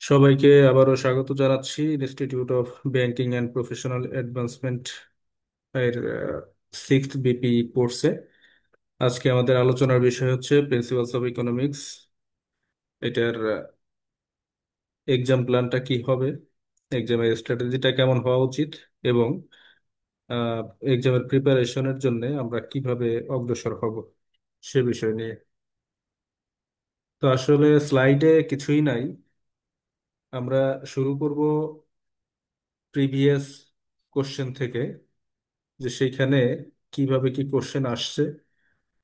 সবাইকে আবারও স্বাগত জানাচ্ছি institute of banking and professional advancement এর সিক্সথ বিপি কোর্সে। আজকে আমাদের আলোচনার বিষয় হচ্ছে প্রিন্সিপালস অফ ইকোনমিক্স। এটার এক্সাম প্ল্যানটা কি হবে, এক্সামের স্ট্র্যাটেজিটা কেমন হওয়া উচিত, এবং এক্সামের প্রিপারেশনের জন্য আমরা কিভাবে অগ্রসর হব সে বিষয় নিয়ে। তো আসলে স্লাইডে কিছুই নাই। আমরা শুরু করব প্রিভিয়াস কোশ্চেন থেকে, যে সেইখানে কিভাবে কি কোশ্চেন আসছে,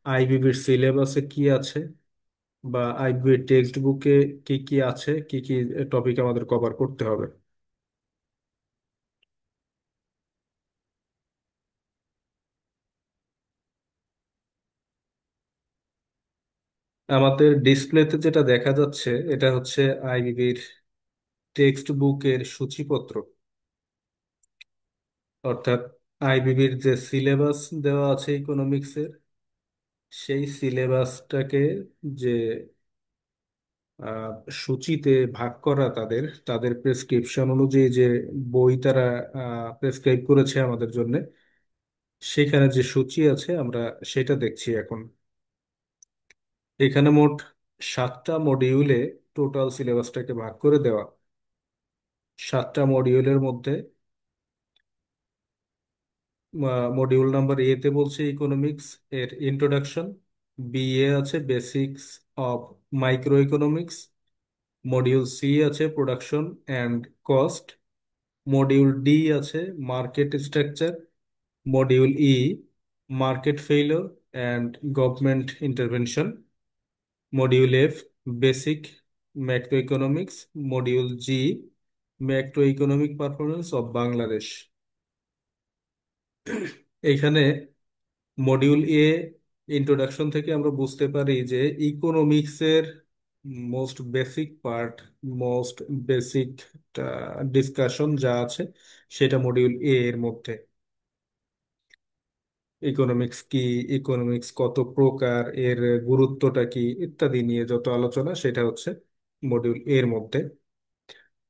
আইবিবির সিলেবাসে কি আছে, বা আইবিবির টেক্সট বুকে কি কি আছে, কি কি টপিক আমাদের কভার করতে হবে। আমাদের ডিসপ্লেতে যেটা দেখা যাচ্ছে এটা হচ্ছে আইবিবির টেক্সট বুকের সূচিপত্র, অর্থাৎ আইবিবির যে সিলেবাস দেওয়া আছে ইকোনমিক্সের, সেই সিলেবাসটাকে যে আহ, সূচিতে ভাগ করা, তাদের তাদের প্রেসক্রিপশন অনুযায়ী যে বই তারা প্রেসক্রাইব করেছে আমাদের জন্য, সেখানে যে সূচি আছে আমরা সেটা দেখছি এখন। এখানে মোট 7টা মডিউলে টোটাল সিলেবাসটাকে ভাগ করে দেওয়া। 7টা মডিউলের মধ্যে মডিউল নাম্বার এ তে বলছে ইকোনমিক্স এর ইন্ট্রোডাকশন, বি এ আছে basics of microeconomics, module C আছে production and cost, module D আছে market structure, module E market failure and government intervention, module F basic macroeconomics, module G macroeconomic performance of Bangladesh. এইখানে module A introduction থেকে আমরা বুঝতে পারি যে ইকোনমিক্সের most basic part, most basic discussion যা আছে সেটা মডিউল এ এর মধ্যে। ইকোনমিক্স কি, ইকোনমিক্স কত প্রকার, এর গুরুত্বটা কি ইত্যাদি নিয়ে যত আলোচনা সেটা হচ্ছে মডিউল এর মধ্যে।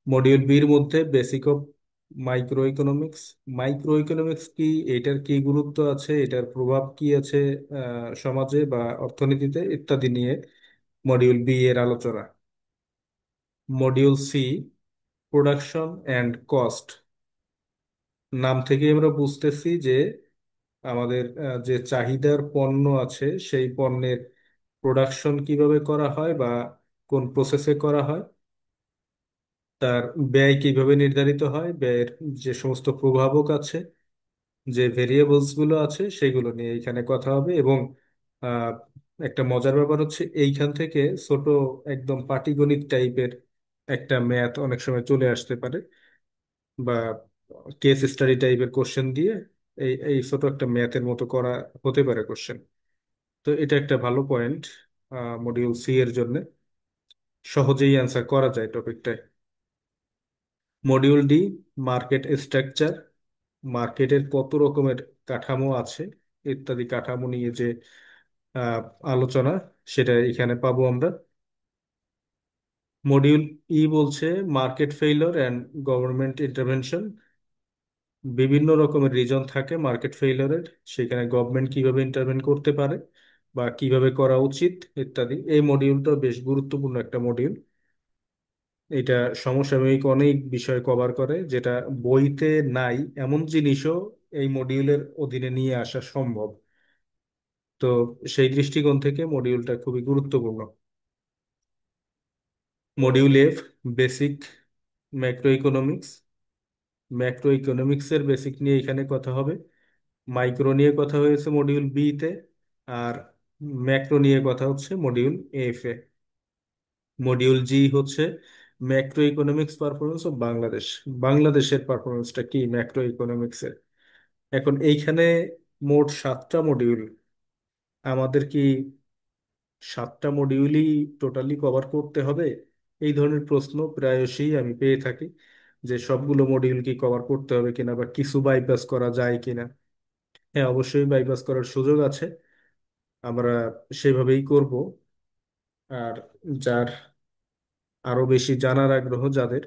মডিউল বির মধ্যে basic of micro economics, micro economics কি, এটার কি গুরুত্ব আছে, এটার প্রভাব কি আছে সমাজে বা অর্থনীতিতে ইত্যাদি নিয়ে মডিউল বি এর আলোচনা। Module C production and cost, নাম থেকে আমরা বুঝতেছি যে আমাদের যে চাহিদার পণ্য আছে সেই পণ্যের প্রোডাকশন কিভাবে করা হয় বা কোন প্রসেসে করা হয়, তার ব্যয় কিভাবে নির্ধারিত হয়, ব্যয়ের যে সমস্ত প্রভাবক আছে, যে ভেরিয়েবলস গুলো আছে সেগুলো নিয়ে এখানে কথা হবে। এবং আহ, একটা মজার ব্যাপার হচ্ছে এইখান থেকে ছোট একদম পাটিগণিত টাইপের একটা ম্যাথ অনেক সময় চলে আসতে পারে, বা কেস স্টাডি টাইপের কোশ্চেন দিয়ে এই এই ছোট একটা ম্যাথের মতো করা হতে পারে কোশ্চেন। তো এটা একটা ভালো পয়েন্ট মডিউল সি এর জন্য, সহজেই অ্যান্সার করা যায় টপিকটায়। মডিউল ডি মার্কেট স্ট্রাকচার, মার্কেটের কত রকমের কাঠামো আছে ইত্যাদি কাঠামো নিয়ে যে আহ, আলোচনা, সেটা এখানে পাবো আমরা। মডিউল ই বলছে market failure and government intervention, বিভিন্ন রকমের রিজন থাকে মার্কেট ফেইলিওরের, সেখানে গভর্নমেন্ট কিভাবে ইন্টারভেন করতে পারে বা কিভাবে করা উচিত ইত্যাদি। এই মডিউলটা বেশ গুরুত্বপূর্ণ একটা মডিউল। এটা সমসাময়িক অনেক বিষয় কভার করে, যেটা বইতে নাই এমন জিনিসও এই মডিউলের অধীনে নিয়ে আসা সম্ভব। তো সেই দৃষ্টিকোণ থেকে মডিউলটা খুবই গুরুত্বপূর্ণ। Module F basic macroeconomics, ম্যাক্রো ইকোনমিক্সের বেসিক নিয়ে এখানে কথা হবে। মাইক্রো নিয়ে কথা হয়েছে মডিউল বি তে, আর ম্যাক্রো নিয়ে কথা হচ্ছে module F A. Module G হচ্ছে macro economics performance of Bangladesh, বাংলাদেশের পারফরমেন্সটা কি ম্যাক্রো ইকোনমিক্সের। এখন এইখানে মোট 7টা মডিউল, আমাদের কি 7টা মডিউলই টোটালি কভার করতে হবে? এই ধরনের প্রশ্ন প্রায়শই আমি পেয়ে থাকি, যে সবগুলো মডিউল কি কভার করতে হবে কিনা বা কিছু বাইপাস করা যায় কিনা। হ্যাঁ, অবশ্যই বাইপাস করার সুযোগ আছে, আমরা সেভাবেই করব। আর যার আরো বেশি জানার আগ্রহ যাদের,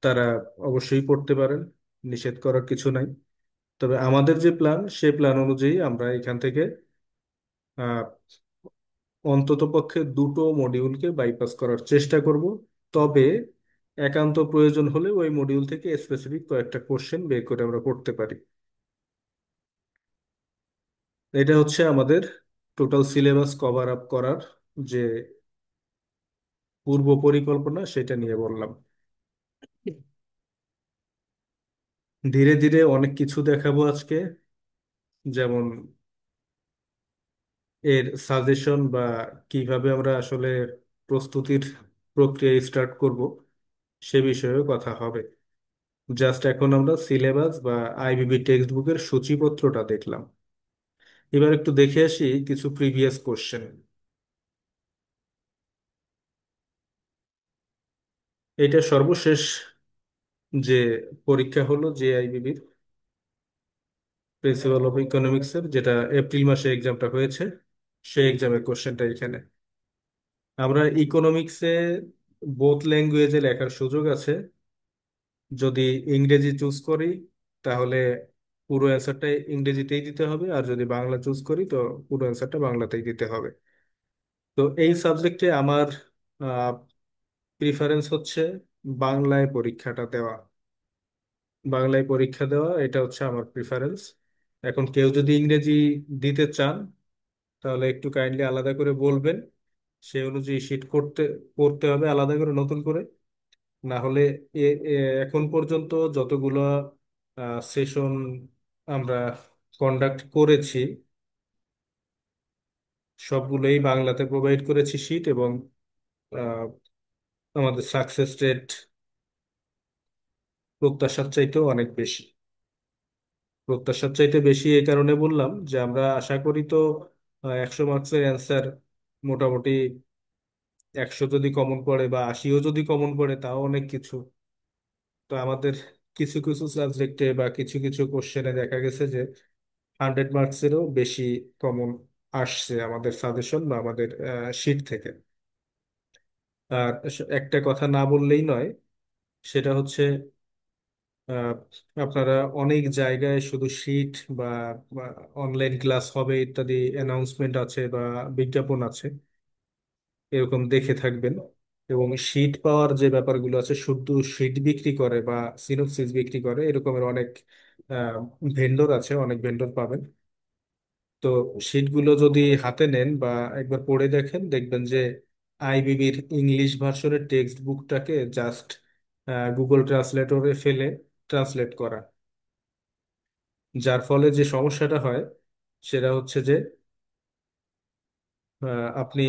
তারা অবশ্যই পড়তে পারেন, নিষেধ করার কিছু নাই। তবে আমাদের যে প্ল্যান, সেই প্ল্যান অনুযায়ী আমরা এখান থেকে আহ, অন্ততপক্ষে দুটো মডিউলকে বাইপাস করার চেষ্টা করব। তবে একান্ত প্রয়োজন হলে ওই মডিউল থেকে স্পেসিফিক কয়েকটা কোশ্চেন বের করে আমরা পড়তে পারি। এটা হচ্ছে আমাদের টোটাল সিলেবাস কভার আপ করার যে পূর্ব পরিকল্পনা, সেটা নিয়ে বললাম। ধীরে ধীরে অনেক কিছু দেখাবো আজকে, যেমন এর সাজেশন বা কিভাবে আমরা আসলে প্রস্তুতির প্রক্রিয়া স্টার্ট করব, সে বিষয়েও কথা হবে। জাস্ট এখন আমরা সিলেবাস বা আইবিবি টেক্সট বুকের সূচিপত্রটা দেখলাম। এবার একটু দেখে আসি কিছু প্রিভিয়াস কোশ্চেন। এটা সর্বশেষ যে পরীক্ষা হলো যে আইবিবির প্রিন্সিপাল অফ ইকোনমিক্সের, যেটা এপ্রিল মাসে এক্সামটা হয়েছে, সেই এক্সামের কোশ্চেনটা এখানে। আমরা ইকোনমিক্সে বোথ ল্যাঙ্গুয়েজে লেখার সুযোগ আছে। যদি ইংরেজি চুজ করি তাহলে পুরো অ্যান্সারটা ইংরেজিতেই দিতে হবে, আর যদি বাংলা চুজ করি তো পুরো অ্যান্সারটা বাংলাতেই দিতে হবে। তো এই সাবজেক্টে আমার প্রিফারেন্স হচ্ছে বাংলায় পরীক্ষাটা দেওয়া। বাংলায় পরীক্ষা দেওয়া, এটা হচ্ছে আমার প্রিফারেন্স। এখন কেউ যদি ইংরেজি দিতে চান তাহলে একটু কাইন্ডলি আলাদা করে বলবেন, সেই অনুযায়ী শিট করতে করতে হবে আলাদা করে নতুন করে। না হলে এখন পর্যন্ত যতগুলো সেশন আমরা কন্ডাক্ট করেছি, সবগুলোই বাংলাতে প্রোভাইড করেছি শিট, এবং আহ, আমাদের সাকসেস রেট প্রত্যাশার চাইতেও অনেক বেশি। প্রত্যাশার চাইতে বেশি এই কারণে বললাম যে আমরা আশা করি তো 100 মার্কসের অ্যান্সার মোটামুটি 100 যদি কমন পড়ে বা 80ও যদি কমন পড়ে, তাও অনেক কিছু। তো আমাদের কিছু কিছু সাবজেক্টে বা কিছু কিছু কোশ্চেনে দেখা গেছে যে 100 মার্কসেরও বেশি কমন আসছে আমাদের সাজেশন বা আমাদের শিট থেকে। আর একটা কথা না বললেই নয়, সেটা হচ্ছে আহ, আপনারা অনেক জায়গায় শুধু শিট বা অনলাইন ক্লাস হবে ইত্যাদি অ্যানাউন্সমেন্ট আছে বা বিজ্ঞাপন আছে, এরকম দেখে থাকবেন। এবং শিট পাওয়ার যে ব্যাপারগুলো আছে, শুধু শিট বিক্রি করে বা সিনোপসিস বিক্রি করে এরকমের অনেক ভেন্ডর আছে, অনেক ভেন্ডর পাবেন। তো শিটগুলো যদি হাতে নেন বা একবার পড়ে দেখেন, দেখবেন যে আইবিবির ইংলিশ ভার্সনের টেক্সট বুকটাকে জাস্ট গুগল ট্রান্সলেটরে ফেলে ট্রান্সলেট করা। যার ফলে যে সমস্যাটা হয় সেটা হচ্ছে যে আপনি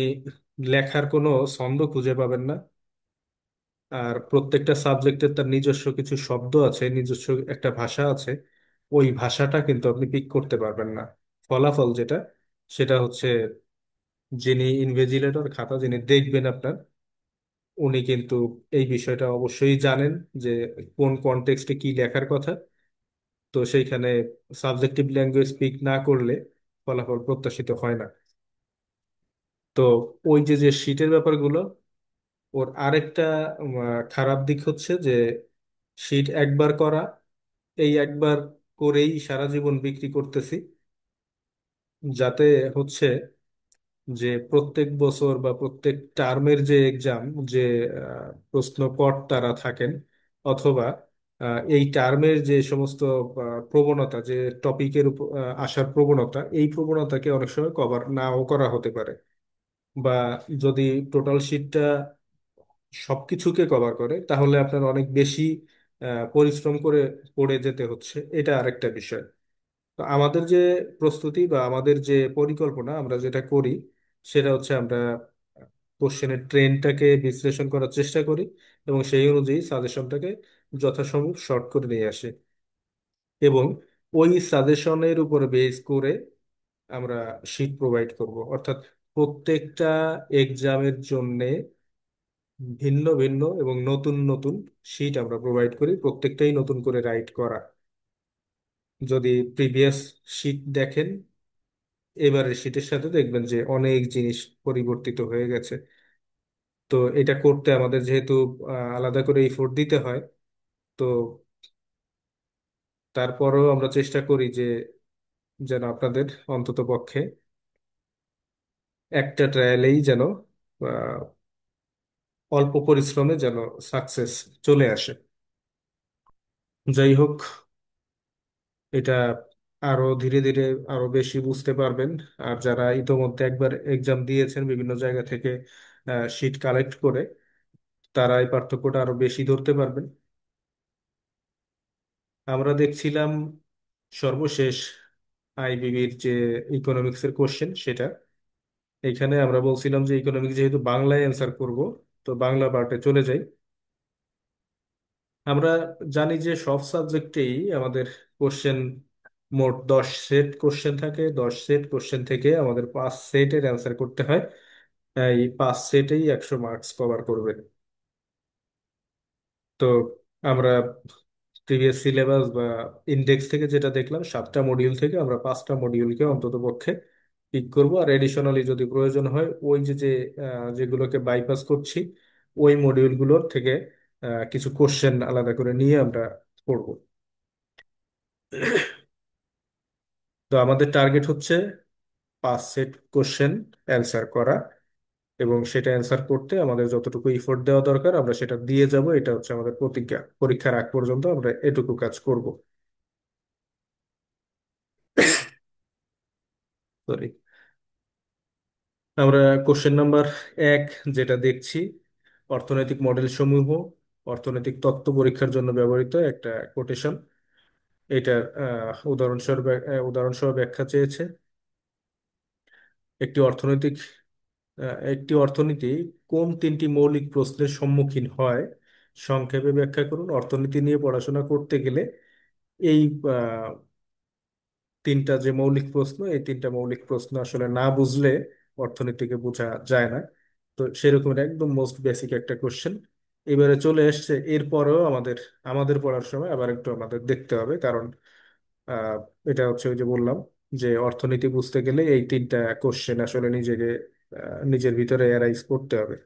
লেখার কোনো ছন্দ খুঁজে পাবেন না। আর প্রত্যেকটা সাবজেক্টের তার নিজস্ব কিছু শব্দ আছে, নিজস্ব একটা ভাষা আছে, ওই ভাষাটা কিন্তু আপনি পিক করতে পারবেন না। ফলাফল যেটা, সেটা হচ্ছে যিনি ইনভিজিলেটর, খাতা যিনি দেখবেন আপনার, উনি কিন্তু এই বিষয়টা অবশ্যই জানেন যে কোন কনটেক্সটে কি লেখার কথা। তো সেইখানে সাবজেক্টিভ ল্যাঙ্গুয়েজ স্পিক না করলে ফলাফল প্রত্যাশিত হয় না। তো ওই যে যে শীটের ব্যাপারগুলো, ওর আরেকটা খারাপ দিক হচ্ছে যে শীট একবার করা, এই একবার করেই সারা জীবন বিক্রি করতেছি, যাতে হচ্ছে যে প্রত্যেক বছর বা প্রত্যেক টার্মের যে এক্সাম, যে প্রশ্নপট তারা থাকেন, অথবা এই টার্মের যে সমস্ত প্রবণতা, যে টপিকের উপর আসার প্রবণতা, এই প্রবণতাকে অনেক সময় কভার নাও করা হতে পারে। বা যদি টোটাল শিটটা সবকিছুকে কভার করে তাহলে আপনার অনেক বেশি পরিশ্রম করে পড়ে যেতে হচ্ছে, এটা আরেকটা বিষয়। তো আমাদের যে প্রস্তুতি বা আমাদের যে পরিকল্পনা, আমরা যেটা করি সেটা হচ্ছে আমরা কোশ্চেনের ট্রেনটাকে বিশ্লেষণ করার চেষ্টা করি এবং সেই অনুযায়ী সাজেশনটাকে যথাসম্ভব শর্ট করে নিয়ে আসি। এবং ওই সাজেশনের উপর বেস করে আমরা শিট প্রোভাইড করব, অর্থাৎ প্রত্যেকটা এক্সামের জন্য ভিন্ন ভিন্ন এবং নতুন নতুন শিট আমরা প্রোভাইড করি, প্রত্যেকটাই নতুন করে রাইট করা। যদি প্রিভিয়াস শিট দেখেন এবারের শীটের সাথে, দেখবেন যে অনেক জিনিস পরিবর্তিত হয়ে গেছে। তো এটা করতে আমাদের যেহেতু আলাদা করে এফোর্ট দিতে হয়, তো তারপরেও আমরা চেষ্টা করি যে যেন আপনাদের অন্তত পক্ষে একটা ট্রায়ালেই যেন আহ, অল্প পরিশ্রমে যেন সাকসেস চলে আসে। যাই হোক, এটা আরো ধীরে ধীরে আরো বেশি বুঝতে পারবেন। আর যারা ইতোমধ্যে একবার এক্সাম দিয়েছেন বিভিন্ন জায়গা থেকে শিট কালেক্ট করে, তারা এই পার্থক্যটা আরো বেশি ধরতে পারবেন। আমরা দেখছিলাম সর্বশেষ আইবিবির যে ইকোনমিক্সের কোশ্চেন সেটা, এখানে আমরা বলছিলাম যে ইকোনমিক্স যেহেতু বাংলায় অ্যান্সার করব, তো বাংলা পার্টে চলে যাই। আমরা জানি যে সব সাবজেক্টেই আমাদের কোশ্চেন মোট 10 সেট কোশ্চেন থাকে। 10 সেট কোশ্চেন থেকে আমাদের 5 সেটের অ্যান্সার করতে হয়। এই 5 সেটেই 100 মার্কস কভার করবে। তো আমরা প্রিভিয়াস সিলেবাস বা ইন্ডেক্স থেকে যেটা দেখলাম, 7টা মডিউল থেকে আমরা 5টা মডিউলকে অন্তত পক্ষে পিক করব। আর এডিশনালি যদি প্রয়োজন হয়, ওই যে যে যেগুলোকে বাইপাস করছি, ওই মডিউলগুলোর থেকে কিছু কোশ্চেন আলাদা করে নিয়ে আমরা পড়ব। তো আমাদের টার্গেট হচ্ছে 5 সেট কোশ্চেন অ্যান্সার করা, এবং সেটা অ্যান্সার করতে আমাদের যতটুকু ইফোর্ট দেওয়া দরকার আমরা সেটা দিয়ে যাব। এটা হচ্ছে আমাদের প্রতিজ্ঞা। পরীক্ষার আগ পর্যন্ত আমরা এটুকু কাজ করব। সরি। আমরা কোশ্চেন নাম্বার 1 যেটা দেখছি, অর্থনৈতিক মডেল সমূহ অর্থনৈতিক তত্ত্ব পরীক্ষার জন্য ব্যবহৃত একটা কোটেশন। এটার উদাহরণসহ ব্যাখ্যা চেয়েছে। একটি অর্থনৈতিক একটি অর্থনীতি কোন 3টি মৌলিক প্রশ্নের সম্মুখীন হয়? সংক্ষেপে ব্যাখ্যা করুন। অর্থনীতি নিয়ে পড়াশোনা করতে গেলে এই আহ, 3টা যে মৌলিক প্রশ্ন, এই 3টা মৌলিক প্রশ্ন আসলে না বুঝলে অর্থনীতিকে বোঝা যায় না। তো সেরকম একদম মোস্ট বেসিক একটা কোশ্চেন এবারে চলে এসছে। এরপরেও আমাদের আমাদের পড়ার সময় আবার একটু আমাদের দেখতে হবে, কারণ আহ, এটা হচ্ছে ওই যে বললাম যে অর্থনীতি বুঝতে গেলে এই 3টা কোশ্চেন আসলে নিজেকে নিজের ভিতরে অ্যারাইজ করতে হবে।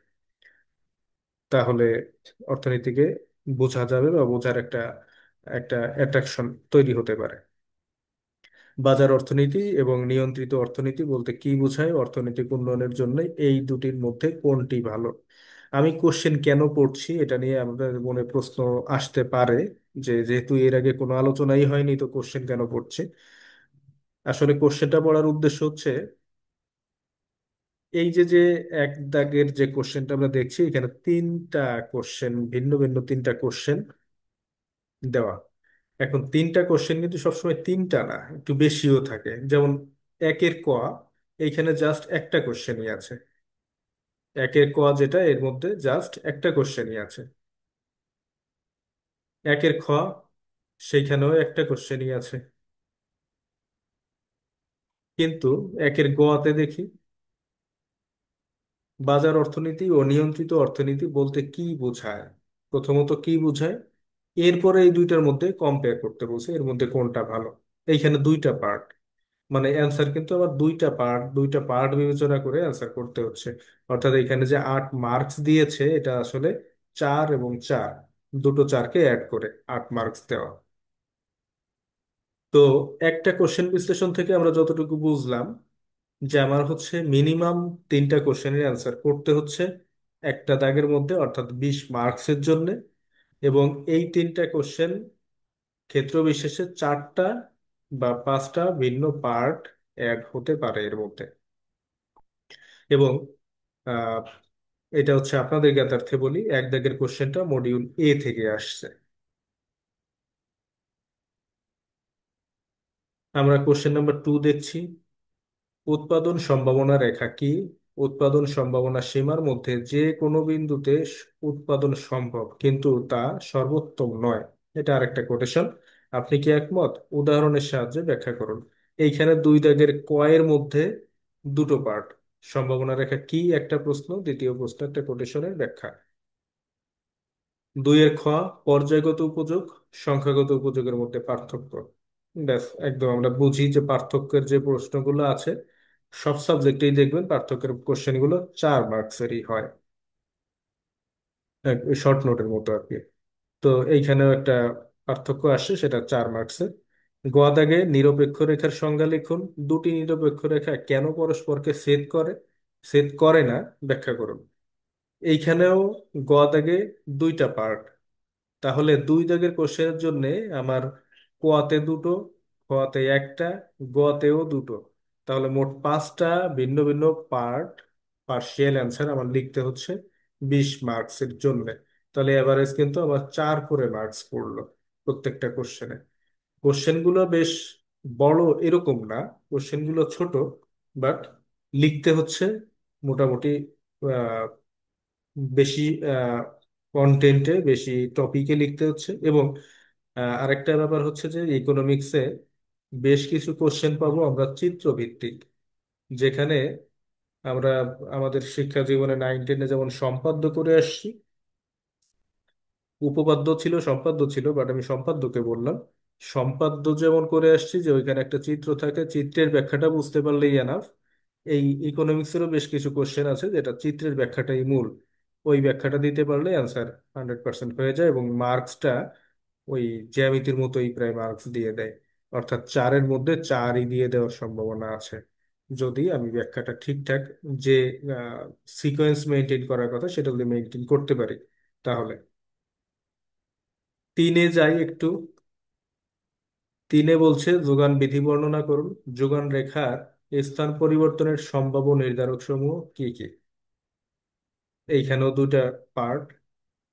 তাহলে অর্থনীতিকে বোঝা যাবে বা বোঝার একটা একটা অ্যাট্রাকশন তৈরি হতে পারে। বাজার অর্থনীতি এবং নিয়ন্ত্রিত অর্থনীতি বলতে কি বোঝায়? অর্থনৈতিক উন্নয়নের জন্য এই দুটির মধ্যে কোনটি ভালো? আমি কোশ্চেন কেন পড়ছি এটা নিয়ে আমাদের মনে প্রশ্ন আসতে পারে, যে যেহেতু এর আগে কোনো আলোচনাই হয়নি, তো কোশ্চেন কেন পড়ছে? আসলে কোশ্চেনটা পড়ার উদ্দেশ্য হচ্ছে এই যে যে এক দাগের যে কোশ্চেনটা আমরা দেখছি, এখানে 3টা কোশ্চেন, ভিন্ন ভিন্ন 3টা কোশ্চেন দেওয়া। এখন 3টা কোশ্চেন কিন্তু সবসময় 3টা না, একটু বেশিও থাকে। যেমন 1-এর ক, এইখানে জাস্ট একটা কোশ্চেনই আছে। 1-এর ক যেটা, এর মধ্যে জাস্ট একটা কোশ্চেনই আছে। 1-এর খ, সেইখানেও একটা কোশ্চেনই আছে। কিন্তু 1-এর গতে দেখি বাজার অর্থনীতি ও নিয়ন্ত্রিত অর্থনীতি বলতে কি বোঝায়। প্রথমত কি বোঝায়, এরপরে এই দুইটার মধ্যে কম্পেয়ার করতে বলছে, এর মধ্যে কোনটা ভালো। এইখানে 2টা পার্ট, মানে অ্যান্সার কিন্তু আবার 2টা পার্ট, 2টা পার্ট বিবেচনা করে অ্যান্সার করতে হচ্ছে। অর্থাৎ এখানে যে 8 মার্কস দিয়েছে, এটা আসলে 4 এবং 4, দুটো 4কে অ্যাড করে 8 মার্কস দেওয়া। তো একটা কোশ্চেন বিশ্লেষণ থেকে আমরা যতটুকু বুঝলাম যে আমার হচ্ছে মিনিমাম 3টা কোশ্চেনের অ্যান্সার করতে হচ্ছে একটা দাগের মধ্যে, অর্থাৎ 20 মার্কসের জন্য। এবং এই 3টা কোশ্চেন ক্ষেত্র বিশেষে 4টা বা 5টা ভিন্ন পার্ট অ্যাড হতে পারে এর মধ্যে। এবং আহ, এটা হচ্ছে আপনাদের জ্ঞাতার্থে বলি, এক দাগের কোশ্চেনটা মডিউল এ থেকে আসছে। আমরা কোশ্চেন নাম্বার 2 দেখছি। উৎপাদন সম্ভাবনা রেখা কি? উৎপাদন সম্ভাবনা সীমার মধ্যে যে কোনো বিন্দুতে উৎপাদন সম্ভব, কিন্তু তা সর্বোত্তম নয়। এটা আরেকটা কোটেশন। আপনি কি একমত? উদাহরণের সাহায্যে ব্যাখ্যা করুন। এইখানে 2 দাগের কয়ের মধ্যে দুটো পার্ট, সম্ভাবনা রেখা কি একটা প্রশ্ন, দ্বিতীয় প্রশ্ন একটা কোটেশনের ব্যাখ্যা। 2-এর খ, পর্যায়গত উপযোগ সংখ্যাগত উপযোগের মধ্যে পার্থক্য। ব্যাস, একদম আমরা বুঝি যে পার্থক্যের যে প্রশ্নগুলো আছে সব সাবজেক্টেই দেখবেন পার্থক্যের কোশ্চেনগুলো 4 মার্কসেরই হয়। শর্ট নোটের মতো আর কি। তো এইখানেও একটা পার্থক্য আসছে, সেটা 4 মার্কসের। গ দাগে নিরপেক্ষ রেখার সংজ্ঞা লিখুন। দুটি নিরপেক্ষ রেখা কেন পরস্পরকে ছেদ করে, ছেদ করে না, ব্যাখ্যা করুন। এইখানেও গ দাগে দুইটা পার্ট। তাহলে 2 দাগের কোশ্চেনের জন্য আমার কোয়াতে দুটো, খতে একটা, গতেও দুটো, তাহলে মোট 5টা ভিন্ন ভিন্ন পার্ট, পার্শিয়াল অ্যান্সার আমার লিখতে হচ্ছে 20 মার্কসের জন্য। তাহলে এভারেজ কিন্তু আমার 4 করে মার্কস পড়লো প্রত্যেকটা কোশ্চেনে। কোশ্চেনগুলো বেশ বড় এরকম না, কোশ্চেনগুলো ছোট, বাট লিখতে হচ্ছে মোটামুটি বেশি কন্টেন্টে, বেশি টপিকে লিখতে হচ্ছে। এবং আরেকটা ব্যাপার হচ্ছে যে ইকোনমিক্সে বেশ কিছু কোশ্চেন পাবো আমরা চিত্রভিত্তিক, যেখানে আমরা আমাদের শিক্ষা জীবনে 9-10-এ যেমন সম্পাদ্য করে আসছি, উপপাদ্য ছিল সম্পাদ্য ছিল, বাট আমি সম্পাদ্যকে বললাম। সম্পাদ্য যেমন করে আসছি যে ওইখানে একটা চিত্র থাকে, চিত্রের ব্যাখ্যাটা বুঝতে পারলেই এনাফ। এই ইকোনমিক্সেরও বেশ কিছু কোশ্চেন আছে যেটা চিত্রের ব্যাখ্যাটাই মূল, ওই ব্যাখ্যাটা দিতে পারলে অ্যান্সার 100% হয়ে যায়, এবং মার্কসটা ওই জ্যামিতির মতোই প্রায় মার্কস দিয়ে দেয়। অর্থাৎ 4-এর মধ্যে 4ই দিয়ে দেওয়ার সম্ভাবনা আছে, যদি আমি ব্যাখ্যাটা ঠিকঠাক, যে সিকোয়েন্স মেনটেন করার কথা সেটা যদি মেনটেন করতে পারি তাহলে। 3-এ যাই একটু। 3-এ বলছে যোগান বিধি বর্ণনা করুন। যোগান রেখার স্থান পরিবর্তনের সম্ভাব্য নির্ধারক সমূহ কি কি। এইখানেও দুটা পার্ট।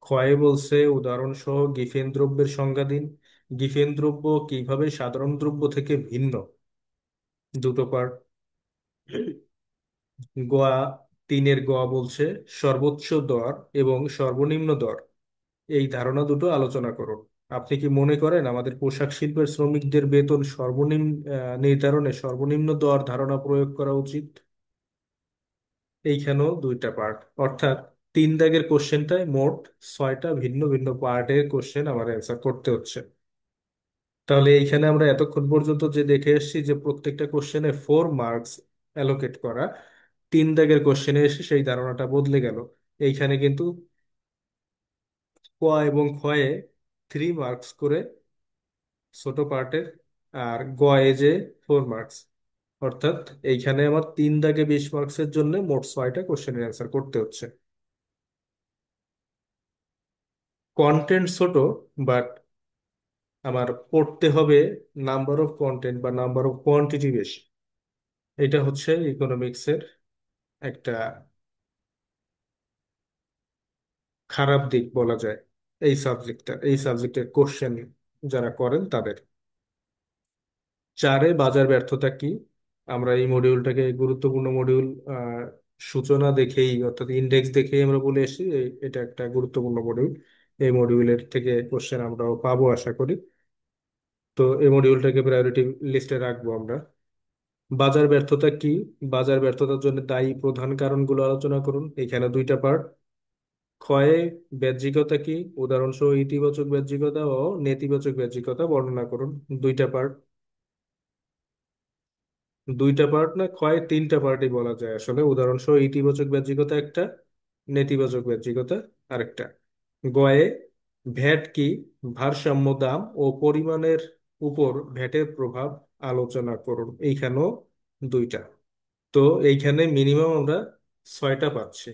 ক্ষয়ে বলছে উদাহরণ সহ গিফেন দ্রব্যের সংজ্ঞা দিন। গিফেন দ্রব্য কিভাবে সাধারণ দ্রব্য থেকে ভিন্ন, দুটো পার্ট। গোয়া 3-এর গ বলছে সর্বোচ্চ দর এবং সর্বনিম্ন দর, এই ধারণা দুটো আলোচনা করুন। আপনি কি মনে করেন আমাদের পোশাক শিল্পের শ্রমিকদের বেতন সর্বনিম্ন নির্ধারণে সর্বনিম্ন দর ধারণা প্রয়োগ করা উচিত? এইখানেও দুইটা পার্ট। অর্থাৎ 3 দাগের কোশ্চেনটায় মোট 6টা ভিন্ন ভিন্ন পার্টের কোশ্চেন আমার অ্যান্সার করতে হচ্ছে। তাহলে এইখানে আমরা এতক্ষণ পর্যন্ত যে দেখে এসেছি যে প্রত্যেকটা কোশ্চেনে 4 মার্কস অ্যালোকেট করা, 3 দাগের কোশ্চেনে এসে সেই ধারণাটা বদলে গেল। এইখানে কিন্তু ক এবং খয়ে 3 মার্কস করে ছোট পার্টের, আর গয়ে যে 4 মার্কস। অর্থাৎ এইখানে আমার 3 দাগে 20 মার্কসের জন্য মোট 6টা কোশ্চেনের অ্যান্সার করতে হচ্ছে। কন্টেন্ট ছোট, বাট আমার পড়তে হবে নাম্বার অফ কন্টেন্ট বা নাম্বার অফ কোয়ান্টিটি বেশি। এটা হচ্ছে ইকোনমিক্সের একটা খারাপ দিক বলা যায়। এই সাবজেক্টের কোশ্চেন যারা করেন তাদের। 4-এ বাজার ব্যর্থতা কি। আমরা এই মডিউলটাকে গুরুত্বপূর্ণ মডিউল, সূচনা দেখেই অর্থাৎ ইন্ডেক্স দেখেই আমরা বলে এসেছি এটা একটা গুরুত্বপূর্ণ মডিউল। এই মডিউলের থেকে কোশ্চেন আমরাও পাবো আশা করি। তো এই মডিউলটাকে প্রায়োরিটি লিস্টে রাখবো আমরা। বাজার ব্যর্থতা কি। বাজার ব্যর্থতার জন্য দায়ী প্রধান কারণগুলো আলোচনা করুন। এখানে দুইটা পার্ট। ক্ষয়ে বাহ্যিকতা কি, উদাহরণসহ ইতিবাচক বাহ্যিকতা ও নেতিবাচক বাহ্যিকতা বর্ণনা করুন। দুইটা পার্ট। দুইটা পার্ট না, ক্ষয় 3টা পার্টই বলা যায় আসলে। উদাহরণসহ ইতিবাচক বাহ্যিকতা একটা, নেতিবাচক বাহ্যিকতা আরেকটা। গয়ে ভ্যাট কি, ভারসাম্য দাম ও পরিমাণের উপর ভ্যাটের প্রভাব আলোচনা করুন। এইখানেও দুইটা। তো এইখানে মিনিমাম আমরা 6টা পাচ্ছি।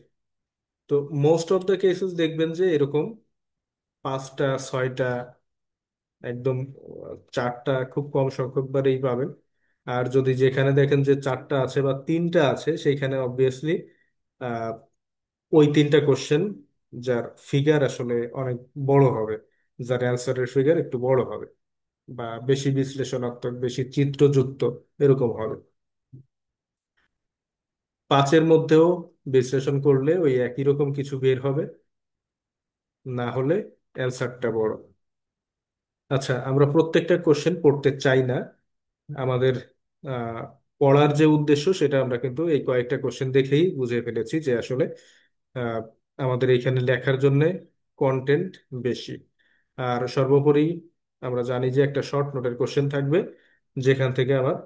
তো মোস্ট অফ দ্য কেসেস দেখবেন যে এরকম 5টা 6টা, একদম 4টা খুব কম সংখ্যক বারেই পাবেন। আর যদি যেখানে দেখেন যে 4টা আছে বা 3টা আছে, সেইখানে অবভিয়াসলি ওই 3টা কোশ্চেন যার ফিগার আসলে অনেক বড় হবে, যার অ্যান্সারের ফিগার একটু বড় হবে, বা বেশি বিশ্লেষণাত্মক, বেশি চিত্রযুক্ত এরকম হবে। 5-এর মধ্যেও বিশ্লেষণ করলে ওই একই রকম কিছু বের হবে, না হলে অ্যান্সারটা বড়। আচ্ছা, আমরা প্রত্যেকটা কোশ্চেন পড়তে চাই না। আমাদের আহ, পড়ার যে উদ্দেশ্য সেটা আমরা কিন্তু এই কয়েকটা কোশ্চেন দেখেই বুঝে ফেলেছি যে আসলে আহ, আমাদের এইখানে লেখার জন্য কন্টেন্ট বেশি। আর সর্বোপরি আমরা জানি যে একটা শর্ট নোটের কোশ্চেন থাকবে, যেখান থেকে আমার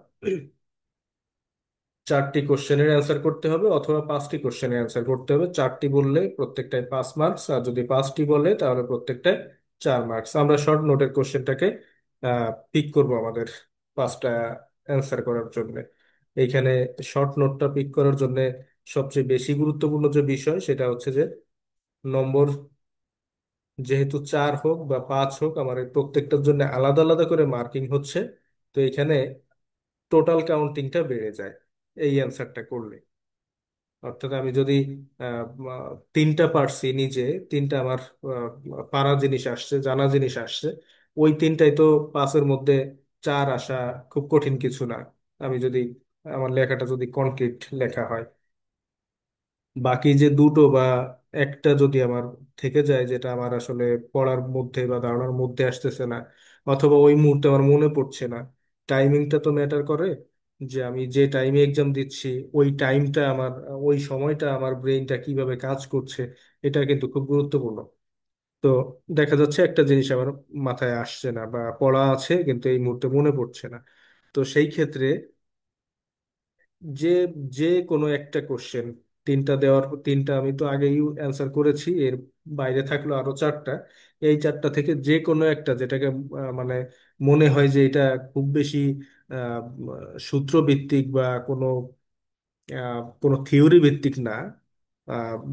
চারটি কোশ্চেনের অ্যান্সার করতে হবে অথবা পাঁচটি কোশ্চেনের অ্যান্সার করতে হবে। চারটি বললে প্রত্যেকটায় 5 মার্কস, আর যদি পাঁচটি বলে তাহলে প্রত্যেকটায় 4 মার্কস। আমরা শর্ট নোটের কোশ্চেনটাকে পিক করব আমাদের পাঁচটা অ্যান্সার করার জন্য। এইখানে শর্ট নোটটা পিক করার জন্য সবচেয়ে বেশি গুরুত্বপূর্ণ যে বিষয় সেটা হচ্ছে যে নম্বর, যেহেতু 4 হোক বা 5 হোক, আমার এই প্রত্যেকটার জন্য আলাদা আলাদা করে মার্কিং হচ্ছে। তো এখানে টোটাল কাউন্টিংটা বেড়ে যায় এই অ্যান্সারটা করলে। অর্থাৎ আমি যদি তিনটা পারছি নিজে, তিনটা আমার পারা জিনিস আসছে, জানা জিনিস আসছে, ওই তিনটাই তো পাঁচের মধ্যে চার আসা খুব কঠিন কিছু না। আমি যদি আমার লেখাটা যদি কনক্রিট লেখা হয়, বাকি যে দুটো বা একটা যদি আমার থেকে যায় যেটা আমার আসলে পড়ার মধ্যে বা ধারণার মধ্যে আসতেছে না, অথবা ওই মুহূর্তে আমার মনে পড়ছে না, টাইমিংটা তো ম্যাটার করে। যে আমি যে টাইমে এক্সাম দিচ্ছি ওই টাইমটা আমার, ওই সময়টা আমার ব্রেইনটা কিভাবে কাজ করছে, এটা কিন্তু খুব গুরুত্বপূর্ণ। তো দেখা যাচ্ছে একটা জিনিস আমার মাথায় আসছে না বা পড়া আছে কিন্তু এই মুহূর্তে মনে পড়ছে না। তো সেই ক্ষেত্রে যে যে কোনো একটা কোশ্চেন, তিনটা দেওয়ার, তিনটা আমি তো আগেই অ্যান্সার করেছি, এর বাইরে থাকলো আরো চারটা। এই চারটা থেকে যে কোনো একটা যেটাকে মানে মনে হয় যে এটা খুব বেশি আহ, সূত্র ভিত্তিক বা কোনো কোনো থিওরি ভিত্তিক না,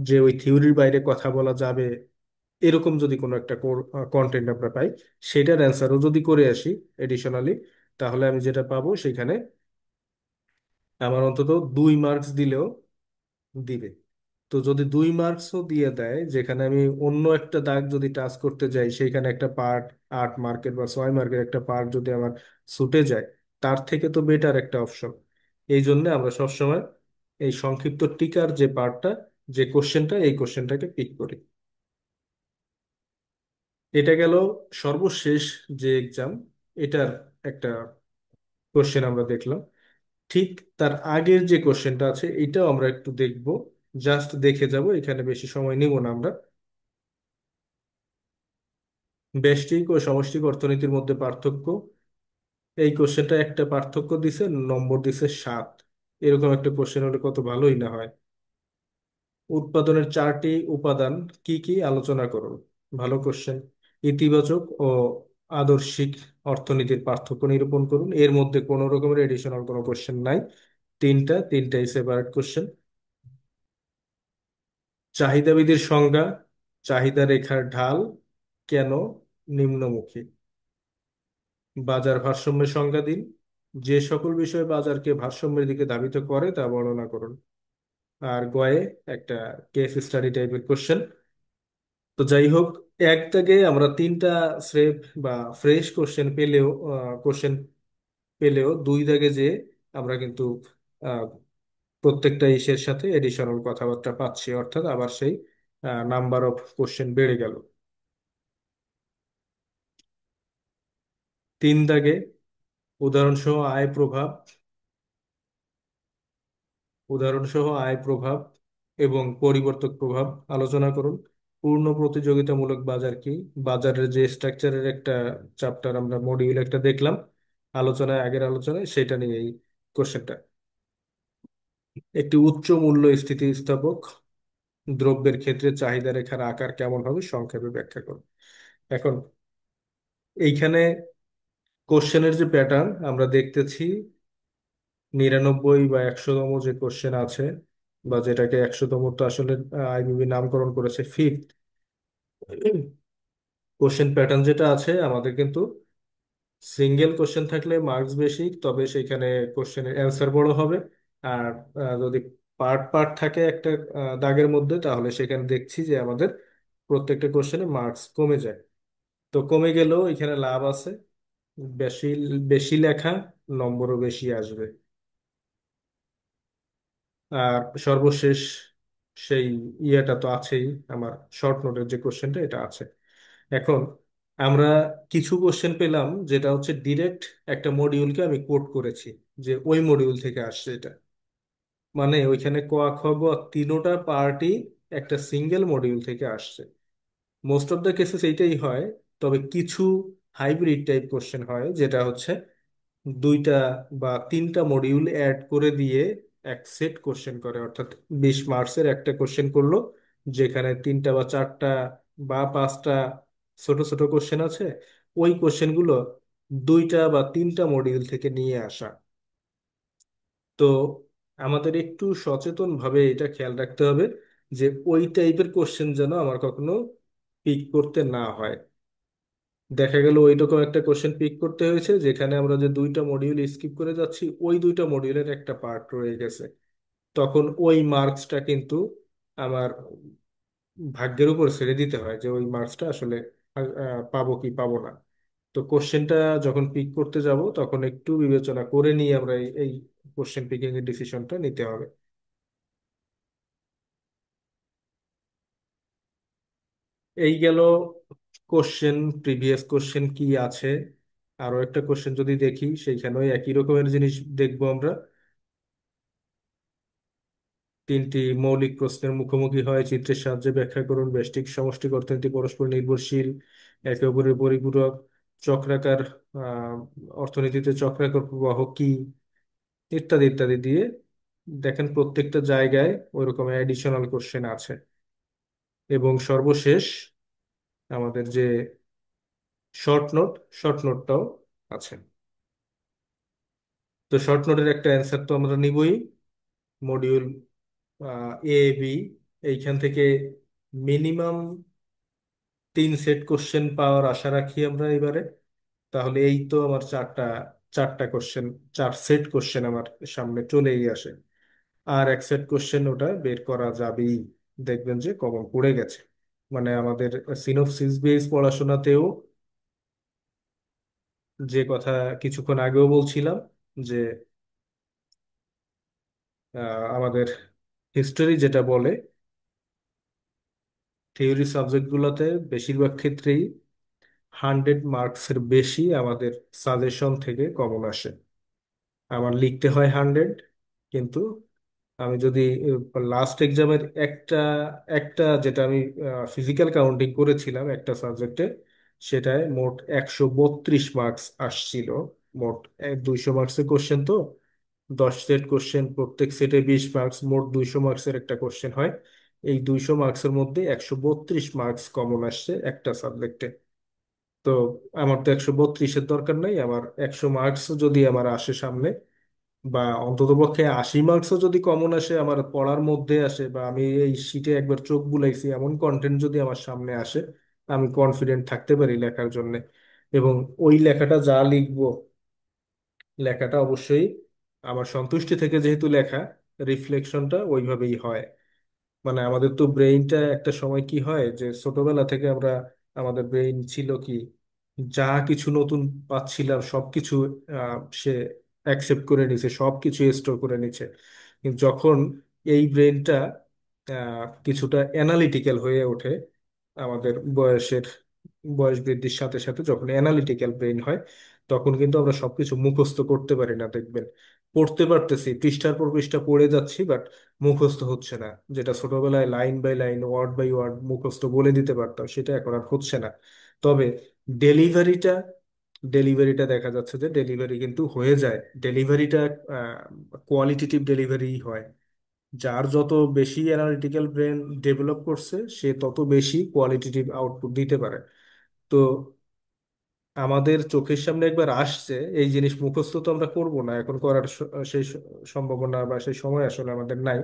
যে ওই থিওরির বাইরে কথা বলা যাবে, এরকম যদি কোনো একটা কন্টেন্ট আমরা পাই, সেটার অ্যান্সারও যদি করে আসি এডিশনালি, তাহলে আমি যেটা পাবো সেখানে আমার অন্তত 2 মার্কস দিলেও দিবে। তো যদি 2 মার্কসও দিয়ে দেয়, যেখানে আমি অন্য একটা দাগ যদি টাচ করতে যাই সেইখানে একটা পার্ট 8 মার্কের বা 6 মার্কের একটা পার্ট যদি আমার ছুটে যায়, তার থেকে তো বেটার একটা অপশন। এই জন্য আমরা সবসময় এই সংক্ষিপ্ত টিকার যে পার্টটা, যে কোশ্চেনটা, এই কোশ্চেনটাকে পিক করি। এটা গেল সর্বশেষ যে এক্সাম, এটার একটা কোশ্চেন আমরা দেখলাম। ঠিক তার আগের যে কোশ্চেনটা আছে এটাও আমরা একটু দেখব, জাস্ট দেখে যাব, এখানে বেশি সময় নিব না আমরা। ব্যষ্টিক ও সমষ্টিক অর্থনীতির মধ্যে পার্থক্য, এই কোশ্চেনটা একটা পার্থক্য দিছে, নম্বর দিছে 7। এরকম একটা কোশ্চেন হলে কত ভালোই না হয়। উৎপাদনের 4টি উপাদান কি কি আলোচনা করুন, ভালো কোশ্চেন। ইতিবাচক ও আদর্শিক অর্থনীতির পার্থক্য নিরূপণ করুন, এর মধ্যে কোনো রকমের এডিশনাল কোনো কোশ্চেন নাই, তিনটাই সেপারেট কোশ্চেন। চাহিদাবিধির সংজ্ঞা, চাহিদা রেখার ঢাল কেন নিম্নমুখী। বাজার ভারসাম্যের সংজ্ঞা দিন, যে সকল বিষয় বাজারকে ভারসাম্যের দিকে ধাবিত করে তা বর্ণনা করুন। আর গয়ে একটা কেস স্টাডি টাইপের কোশ্চেন। তো যাই হোক, এক দাগে আমরা তিনটা স্রেফ বা ফ্রেশ কোশ্চেন পেলেও 2 দাগে যে আমরা কিন্তু আহ, প্রত্যেকটা ইসের সাথে এডিশনাল কথাবার্তা পাচ্ছি, অর্থাৎ আবার সেই নাম্বার অফ কোশ্চেন বেড়ে গেল। 3 দাগে উদাহরণসহ আয় প্রভাব, উদাহরণসহ আয় প্রভাব এবং পরিবর্তক প্রভাব আলোচনা করুন। পূর্ণ প্রতিযোগিতামূলক বাজার কি, বাজারের যে স্ট্রাকচারের একটা চ্যাপ্টার আমরা মডিউল একটা দেখলাম আলোচনায়, আগের আলোচনায়, সেটা নিয়ে এই কোশ্চেনটা। একটি উচ্চ মূল্য স্থিতিস্থাপক দ্রব্যের ক্ষেত্রে চাহিদা রেখার আকার কেমন হবে সংক্ষেপে ব্যাখ্যা করুন। এখন এইখানে কোশ্চেনের যে প্যাটার্ন আমরা দেখতেছি, 99 বা 100তম যে কোশ্চেন আছে, বা যেটাকে 100তম, তো আসলে আইবিবি নামকরণ করেছে ফিফথ। কোশ্চেন প্যাটার্ন যেটা আছে আমাদের কিন্তু সিঙ্গেল কোশ্চেন থাকলে মার্কস বেশি, তবে সেখানে কোশ্চেনের অ্যান্সার বড় হবে। আর যদি পার্ট পার্ট থাকে একটা দাগের মধ্যে, তাহলে সেখানে দেখছি যে আমাদের প্রত্যেকটা কোশ্চেনে মার্কস কমে যায়। তো কমে গেলেও এখানে লাভ আছে, বেশি বেশি লেখা, নম্বরও বেশি আসবে। আর সর্বশেষ সেই ইয়েটা তো আছেই, আমার শর্ট নোটের যে কোশ্চেনটা এটা আছে। এখন আমরা কিছু কোশ্চেন পেলাম যেটা হচ্ছে ডিরেক্ট একটা মডিউলকে আমি কোট করেছি, যে ওই মডিউল থেকে আসছে এটা, মানে ওইখানে ক খ গ তিনোটা পার্টি একটা সিঙ্গেল মডিউল থেকে আসছে। মোস্ট অফ দ্য কেসেস এইটাই হয়। তবে কিছু হাইব্রিড টাইপ কোশ্চেন হয় যেটা হচ্ছে দুইটা বা তিনটা মডিউল অ্যাড করে দিয়ে এক সেট কোশ্চেন করে, অর্থাৎ 20 মার্কসের একটা কোশ্চেন করলো, যেখানে 3টা বা 4টা বা 5টা ছোট ছোট কোশ্চেন আছে। ওই কোশ্চেনগুলো 2টা বা 3টা মডিউল থেকে নিয়ে আসা। তো আমাদের একটু সচেতন ভাবে এটা খেয়াল রাখতে হবে যে ওই টাইপের কোশ্চেন যেন আমার কখনো পিক করতে না হয়। দেখা গেল ওইরকম একটা কোশ্চেন পিক করতে হয়েছে যেখানে আমরা যে 2টা মডিউল স্কিপ করে যাচ্ছি, ওই 2টা মডিউলের একটা পার্ট রয়ে গেছে। তখন ওই মার্কসটা কিন্তু আমার ভাগ্যের উপর ছেড়ে দিতে হয় যে ওই মার্কসটা আসলে পাবো কি পাবো না। তো কোশ্চেনটা যখন পিক করতে যাব তখন একটু বিবেচনা করে নিয়ে আমরা এই কোশ্চেন পিকিং এর ডিসিশনটা নিতে হবে। এই গেল কোশ্চেন, প্রিভিয়াস কোশ্চেন কি আছে। আরো একটা কোশ্চেন যদি দেখি, সেইখানেও একই রকমের জিনিস দেখবো আমরা। 3টি মৌলিক প্রশ্নের মুখোমুখি হয়, চিত্রের সাহায্যে ব্যাখ্যা করুন। ব্যষ্টিক সমষ্টিক অর্থনীতি পরস্পর নির্ভরশীল, একে অপরের পরিপূরক। চক্রাকার আহ অর্থনীতিতে চক্রাকার প্রবাহ কি, ইত্যাদি ইত্যাদি দিয়ে দেখেন প্রত্যেকটা জায়গায় ওইরকম অ্যাডিশনাল কোশ্চেন আছে। এবং সর্বশেষ আমাদের যে শর্ট নোট, শর্ট নোটটাও আছে। তো শর্ট নোটের একটা অ্যান্সার তো আমরা নিবই। মডিউল এ বি, এইখান থেকে মিনিমাম 3 সেট কোশ্চেন পাওয়ার আশা রাখি আমরা এবারে। তাহলে এই তো আমার চারটা কোশ্চেন, 4 সেট কোশ্চেন আমার সামনে চলেই আসে। আর এক সেট কোশ্চেন ওটা বের করা যাবেই, দেখবেন যে কমন পড়ে গেছে। মানে আমাদের সিনপসিস বেস পড়াশোনাতেও যে কথা কিছুক্ষণ আগেও বলছিলাম, যে আমাদের হিস্টোরি যেটা বলে, থিওরি সাবজেক্টগুলোতে বেশিরভাগ ক্ষেত্রেই 100 মার্কসের বেশি আমাদের সাজেশন থেকে কমন আসে। আমার লিখতে হয় 100, কিন্তু আমি যদি লাস্ট এক্সামের একটা একটা যেটা আমি ফিজিক্যাল কাউন্টিং করেছিলাম একটা সাবজেক্টে, সেটায় মোট 132 মার্কস আসছিল। মোট 200 মার্কসের কোশ্চেন, তো 10 সেট কোশ্চেন, প্রত্যেক সেটে 20 মার্কস, মোট 200 মার্কসের একটা কোশ্চেন হয়। এই 200 মার্কসের মধ্যে 132 মার্কস কমন আসছে একটা সাবজেক্টে। তো আমার তো 132-এর দরকার নাই, আমার 100 মার্কস যদি আমার আসে সামনে, বা অন্ততপক্ষে 80 মার্কসও যদি কমন আসে আমার পড়ার মধ্যে আসে, বা আমি এই শিটে একবার চোখ বুলাইছি এমন কন্টেন্ট যদি আমার সামনে আসে, আমি কনফিডেন্ট থাকতে পারি লেখার জন্য। এবং ওই লেখাটা যা লিখবো, লেখাটা অবশ্যই আমার সন্তুষ্টি থেকে যেহেতু লেখা, রিফ্লেকশনটা ওইভাবেই হয়। মানে আমাদের তো ব্রেইনটা একটা সময় কি হয় যে ছোটবেলা থেকে আমরা, আমাদের ব্রেইন ছিল কি, যা কিছু নতুন পাচ্ছিলাম সবকিছু সে অ্যাকসেপ্ট করে নিছে, সবকিছু স্টোর করে নিছে। কিন্তু যখন এই ব্রেইনটা কিছুটা অ্যানালিটিক্যাল হয়ে ওঠে, আমাদের বয়স বৃদ্ধির সাথে সাথে যখন অ্যানালিটিক্যাল ব্রেইন হয়, তখন কিন্তু আমরা সবকিছু মুখস্থ করতে পারি না। দেখবেন পড়তে পারতেছি, পৃষ্ঠার পর পৃষ্ঠা পড়ে যাচ্ছি, বাট মুখস্থ হচ্ছে না। যেটা ছোটবেলায় line by line, word by word মুখস্থ বলে দিতে পারতাম, সেটা এখন আর হচ্ছে না। তবে ডেলিভারিটা ডেলিভারিটা দেখা যাচ্ছে যে ডেলিভারি কিন্তু হয়ে যায়। ডেলিভারিটা কোয়ালিটেটিভ ডেলিভারি হয়। যার যত বেশি অ্যানালিটিক্যাল ব্রেন ডেভেলপ করছে, সে তত বেশি কোয়ালিটেটিভ আউটপুট দিতে পারে। তো আমাদের চোখের সামনে একবার আসছে এই জিনিস, মুখস্থ তো আমরা করব না এখন, করার সেই সম্ভাবনা বা সেই সময় আসলে আমাদের নাই।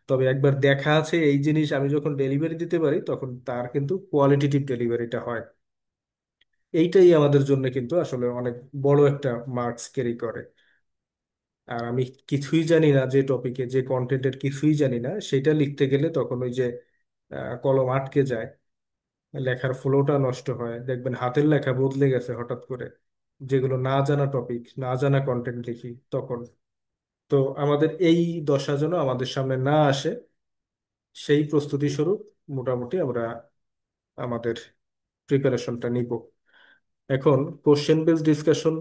তবে একবার দেখা আছে এই জিনিস, আমি যখন ডেলিভারি দিতে পারি তখন তার কিন্তু কোয়ালিটেটিভ ডেলিভারিটা হয়। এইটাই আমাদের জন্য কিন্তু আসলে অনেক বড় একটা মার্কস ক্যারি করে। আর আমি কিছুই জানি না যে টপিকে, যে কন্টেন্টের কিছুই জানি না, সেটা লিখতে গেলে তখন ওই যে কলম আটকে যায়, লেখার ফ্লোটা নষ্ট হয়, দেখবেন হাতের লেখা বদলে গেছে হঠাৎ করে। যেগুলো না জানা টপিক, না জানা কন্টেন্ট লিখি তখন। তো আমাদের এই দশা যেন আমাদের সামনে না আসে, সেই প্রস্তুতি স্বরূপ মোটামুটি আমরা আমাদের প্রিপারেশনটা নিব। এখন কোশ্চেন বেসড ডিসকাশন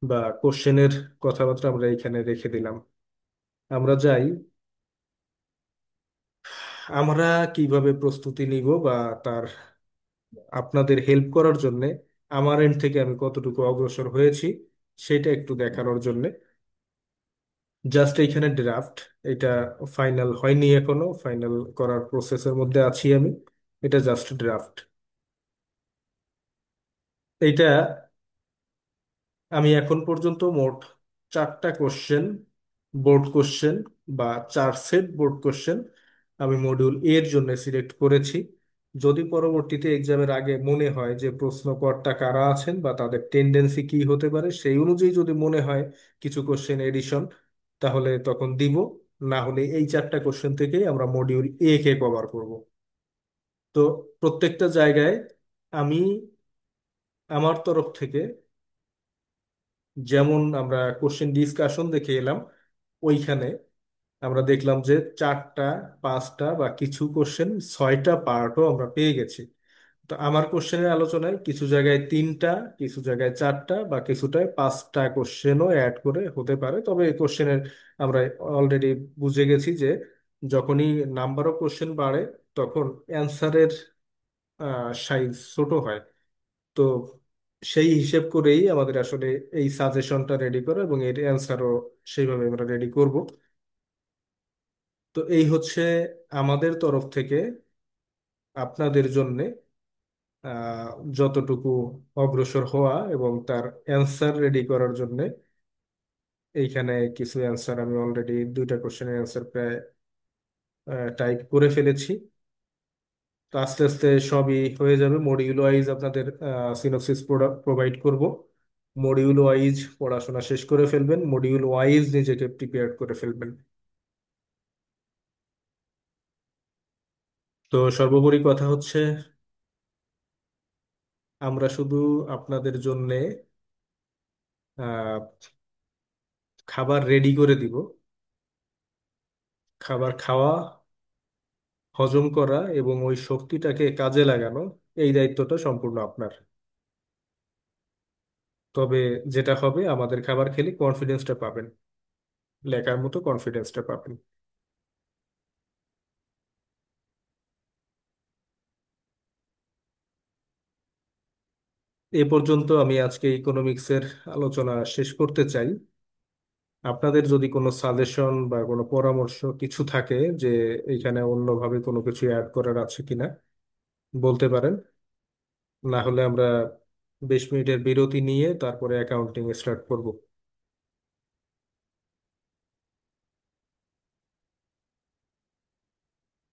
বা কোশ্চেনের কথাবার্তা আমরা এখানে রেখে দিলাম। আমরা যাই, আমরা কিভাবে প্রস্তুতি নিব, বা তার আপনাদের হেল্প করার জন্য আমার এন্ড থেকে আমি কতটুকু অগ্রসর হয়েছি সেটা একটু দেখানোর জন্য জাস্ট এইখানে ড্রাফট, এটা ফাইনাল হয়নি এখনো, ফাইনাল করার প্রসেসের মধ্যে আছি আমি। এটা জাস্ট ড্রাফট। এইটা আমি এখন পর্যন্ত মোট 4টা বোর্ড কোশ্চেন বা 4 সেট বোর্ড কোশ্চেন আমি মডিউল এর জন্য সিলেক্ট করেছি। যদি পরবর্তীতে এক্সামের আগে মনে হয় যে প্রশ্নকর্তা কারা আছেন বা তাদের টেন্ডেন্সি কি হতে পারে, সেই অনুযায়ী যদি মনে হয় কিছু কোশ্চেন এডিশন, তাহলে তখন দিব। না হলে এই 4টা কোশ্চেন থেকেই আমরা মডিউল এ কে কভার করব। তো প্রত্যেকটা জায়গায় আমি আমার তরফ থেকে, যেমন আমরা কোশ্চেন ডিসকাশন দেখে এলাম, ওইখানে আমরা দেখলাম যে 4টা, 5টা বা কিছু কোশ্চেন 6টা পার্টও আমরা পেয়ে গেছি। তো আমার কোশ্চেনের আলোচনায় কিছু জায়গায় 3টা, কিছু জায়গায় 4টা বা কিছুটায় 5টা কোশ্চেনও অ্যাড করে হতে পারে। তবে এই কোশ্চেনের আমরা অলরেডি বুঝে গেছি যে যখনই নাম্বার অফ কোশ্চেন বাড়ে, তখন অ্যান্সারের সাইজ ছোট হয়। তো সেই হিসেব করেই আমাদের আসলে এই সাজেশনটা রেডি করা, এবং এর অ্যান্সারও সেইভাবে আমরা রেডি করব। তো এই হচ্ছে আমাদের তরফ থেকে আপনাদের জন্যে যতটুকু অগ্রসর হওয়া এবং তার অ্যান্সার রেডি করার জন্যে। এইখানে কিছু অ্যান্সার আমি অলরেডি 2টা কোশ্চেনের অ্যান্সার প্রায় টাইপ করে ফেলেছি। তো আস্তে আস্তে সবই হয়ে যাবে। মডিউল ওয়াইজ আপনাদের সিনopসিস প্রোভাইড করব। মডিউল ওয়াইজ পড়াশোনা শেষ করে ফেলবেন, মডিউল ওয়াইজ নিজেকে প্রিপেয়ার করে ফেলবেন। তো সর্বোপরি কথা হচ্ছে, আমরা শুধু আপনাদের জন্যে আহ, খাবার রেডি করে দিব। খাবার খাওয়া, হজম করা এবং ওই শক্তিটাকে কাজে লাগানো, এই দায়িত্বটা সম্পূর্ণ আপনার। তবে যেটা হবে, আমাদের খাবার খেলে কনফিডেন্সটা পাবেন, লেখার মতো কনফিডেন্সটা পাবেন। এ পর্যন্ত আমি আজকে ইকোনমিক্সের আলোচনা শেষ করতে চাই। আপনাদের যদি কোনো সাজেশন বা কোনো পরামর্শ কিছু থাকে যে এখানে অন্যভাবে কোনো কিছু অ্যাড করার আছে কিনা, বলতে পারেন। না হলে আমরা 20 মিনিটের বিরতি নিয়ে তারপরে অ্যাকাউন্টিং স্টার্ট করব।